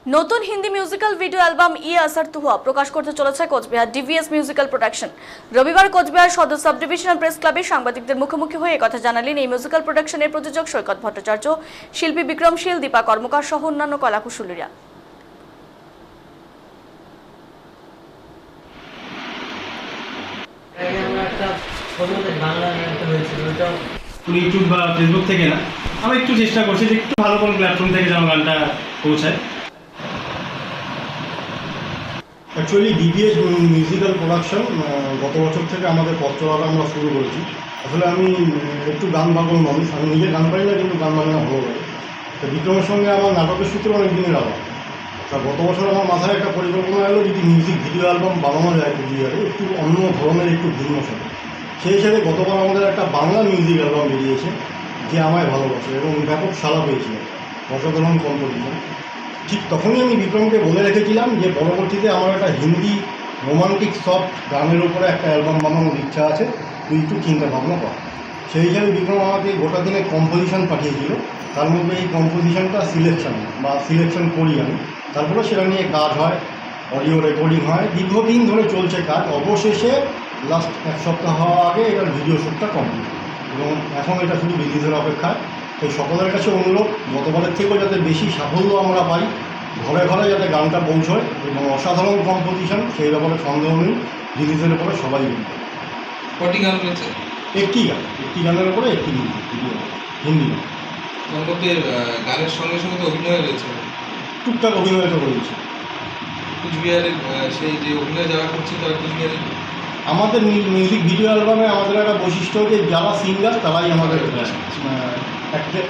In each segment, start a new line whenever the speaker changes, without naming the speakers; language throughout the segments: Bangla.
নতুন হিন্দি মিউজিক্যাল ভিডিও অ্যালবাম ই আসার তুহা প্রকাশ করতে চলেছে কোচবিহার ডিভিএস মিউজিক্যাল প্রোডাকশন। রবিবার কোচবিহার সদর সাব ডিভিশনাল প্রেস ক্লাবে সাংবাদিকদের মুখোমুখি হয়ে কথা জানালেন এই মিউজিক্যাল প্রোডাকশনের প্রযোজক সৈকত ভট্টাচার্য, শিল্পী বিক্রমশীল, দীপা কর্মকার সহ অন্যান্য কলাকুশলীরা।
ইউটিউব বা ফেসবুক থেকে না, আমি একটু চেষ্টা করছি যে একটু ভালো কোনো প্ল্যাটফর্ম থেকে যেন গানটা পৌঁছায়।
অ্যাকচুয়ালি ডিভিএস মিউজিক্যাল প্রোডাকশন গত বছর থেকে আমাদের পথ চলাটা আমরা শুরু করেছি। আসলে আমি একটু গান বাগল মানুষ, আমি নিজে গান পাই না, কিন্তু গান বাজনা ভালো লাগে। তো বিক্রমের সঙ্গে আমার নাটকের সূত্রে অনেক দিনের আলাপ। তা গত বছর আমার মাথায় একটা পরিকল্পনা এলো, যদি মিউজিক ভিডিও অ্যালবাম বানানো যায় কুচবিহারে একটু অন্য ধরনের, একটু ভিন্ন সাথে। সেই হিসাবে গতবার আমাদের একটা বাংলা মিউজিক অ্যালবাম বেরিয়েছে, যে আমায় ভালোবাসে, এবং ব্যাপক সাড়া পেয়েছিল, অসাধারণ কম্পোজিশন। ঠিক তখনই আমি বিক্রমকে বলে রেখেছিলাম যে পরবর্তীতে আমার একটা হিন্দি রোমান্টিক সফট গানের উপরে একটা অ্যালবাম বানানোর ইচ্ছা আছে, তুই একটু চিন্তা ভাবনা কর। সেই হিসাবে বিক্রম আমাকে গোটা দিনে কম্পোজিশন পাঠিয়েছিল। তার মধ্যে এই কম্পোজিশনটা সিলেকশন করি আমি, তারপরে সেটা নিয়ে কাজ হয়, অডিও রেকর্ডিং হয়, দীর্ঘদিন ধরে চলছে কাজ। অবশেষে লাস্ট এক সপ্তাহ হওয়া আগে এটার ভিডিও শ্যুটটা কমপ্লিট, এবং এখন এটা শুধু রিলিজের অপেক্ষায়। এই সকলের কাছে অনুরোধ, গতবারের থেকেও যাতে বেশি সাফল্য আমরা পাই, ঘরে ঘরে যাতে গানটা পৌঁছয়, এবং অসাধারণ কম্পোজিশন, সেই ব্যাপারে সন্দেহ নেই। রিলিজের উপরে সবাই বলবে।
কটি গান রয়েছে?
একটি গানের উপরে একটি ভিডিও, হিন্দি গান।
তার মধ্যে গানের সঙ্গে সঙ্গে তো অভিনয় রয়েছে,
টুকটাক অভিনয় তো করেছি।
কুচবিহারের সেই যে অভিনয় যারা করছে তারা কুচবিহারের।
আমাদের মিউজিক ভিডিও অ্যালবামে আমাদের একটা বৈশিষ্ট্য, যে যারা সিঙ্গার তারাই আমাদের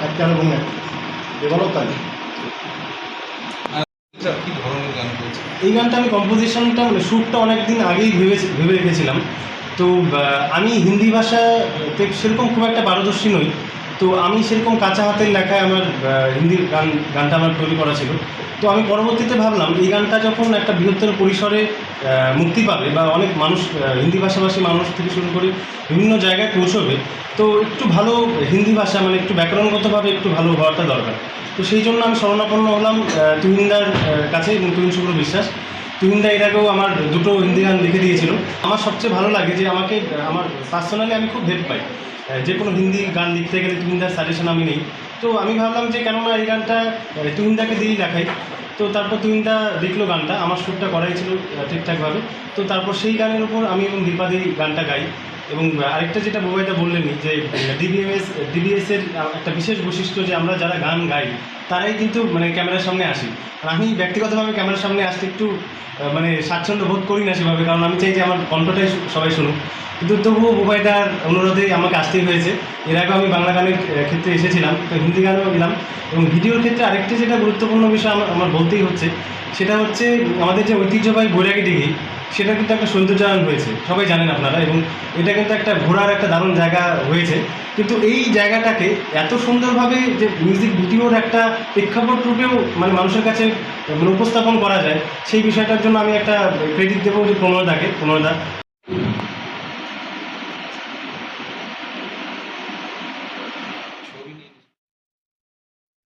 অ্যাক্টার এবং অ্যাক্ট্রেস, এবারও তাই।
কি ধরনের গান রয়েছে?
এই গানটা আমি কম্পোজিশনটা শ্যুটটা অনেক দিন আগেই ভেবে রেখেছিলাম। তো আমি হিন্দি ভাষাতে সেরকম খুব একটা পারদর্শী নই, তো আমি সেরকম কাঁচা হাতের লেখায় আমার হিন্দি গানটা আমার তৈরি করা ছিল। তো আমি পরবর্তীতে ভাবলাম এই গানটা যখন একটা বৃহত্তর পরিসরে মুক্তি পাবে, বা অনেক মানুষ, হিন্দি ভাষাভাষী মানুষ থেকে শুরু করে বিভিন্ন জায়গায় পৌঁছবে, তো একটু ভালো হিন্দি ভাষা, মানে একটু ব্যাকরণগতভাবে একটু ভালো হওয়াটা দরকার। তো সেই জন্য আমি শরণাপন্ন হলাম তুহিনদার কাছে, এবং তুহিন শুভ্র বিশ্বাস। তুহিনদা এর আগেও আমার দুটো হিন্দি গান লিখে দিয়েছিল। আমার সবচেয়ে ভালো লাগে যে আমাকে, আমার পার্সোনালি আমি খুব হেল্প পাই, যে কোনো হিন্দি গান লিখতে গেলে তুহিনদার সাজেশন আমি নেই। তো আমি ভাবলাম যে কেননা এই গানটা তুহিনদাকে দিয়েই লেখাই। তো তারপর তুহিনদা লিখলো গানটা, আমার শ্যুটটা করাই ছিল ঠিকঠাকভাবে। তো তারপর সেই গানের উপর আমি এবং দীপা দিয়ে গানটা গাই। এবং আরেকটা যেটা বুবাইদা বললেনই, যে ডিবিএসের একটা বিশেষ বৈশিষ্ট্য, যে আমরা যারা গান গাই তারাই কিন্তু মানে ক্যামেরার সামনে আসি। আর আমি ব্যক্তিগতভাবে ক্যামেরার সামনে আসতে একটু মানে স্বাচ্ছন্দ্য বোধ করি না সেভাবে, কারণ আমি চাই যে আমার কণ্ঠটাই সবাই শুনুক। কিন্তু তবুও বুবাইদার অনুরোধেই আমাকে আসতেই হয়েছে। এর আগে আমি বাংলা গানের ক্ষেত্রে এসেছিলাম, তো হিন্দি গানেও এলাম। এবং ভিডিওর ক্ষেত্রে আরেকটি যেটা গুরুত্বপূর্ণ বিষয় আমার বলতেই হচ্ছে, সেটা হচ্ছে আমাদের যে ঐতিহ্যবাহী বৈরাগী দিঘি, সেটা কিন্তু একটা সৌন্দর্যায়ন হয়েছে, সবাই জানেন আপনারা। এবং এটা কিন্তু একটা ঘোরার একটা দারুণ জায়গা হয়েছে। কিন্তু এই জায়গাটাকে এত সুন্দরভাবে যে মিউজিক ভিডিওর একটা প্রেক্ষাপট রূপেও মানে মানুষের কাছে উপস্থাপন করা যায়, সেই বিষয়টার জন্য আমি একটা ক্রেডিট দেবো যে প্রণয়দাকে।